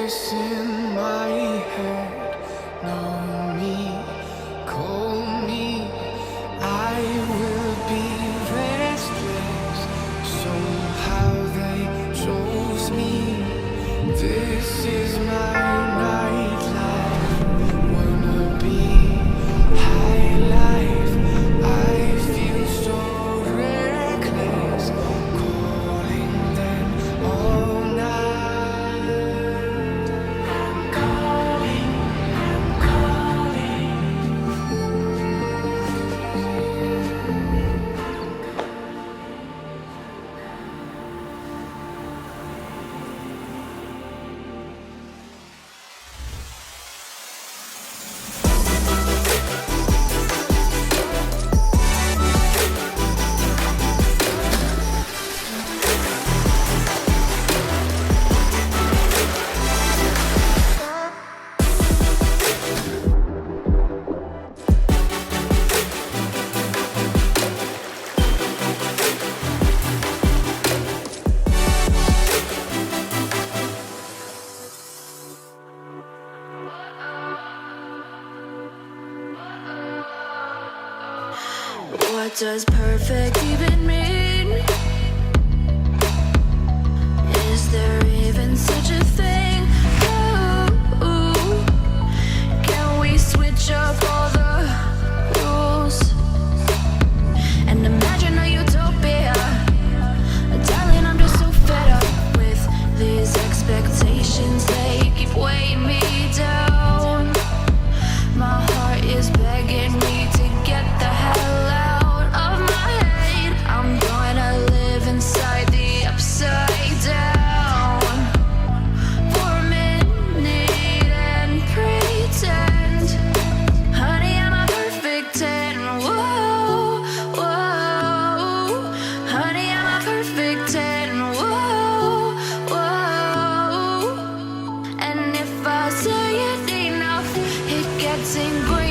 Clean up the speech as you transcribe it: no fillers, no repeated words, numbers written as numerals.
voice in my head. Know me, call me. I will be restless. Somehow they chose me. This is my nightlife. Wanna be high life. I feel so reckless. Calling them all night. I'm calling, I'm calling. What does perfect even mean? Is there even such a thing? Ooh, can we switch up all the rules and imagine a utopia? Darling, I'm just so fed up with these expectations. They keep weighing me down. My heart is begging me to get the hell out of my head. I'm gonna live inside the upside down for a minute and pretend, honey, I'm a perfect 10. Whoa, whoa, honey, I'm a perfect 10. Whoa, whoa, and if I say it enough, it gets ingrained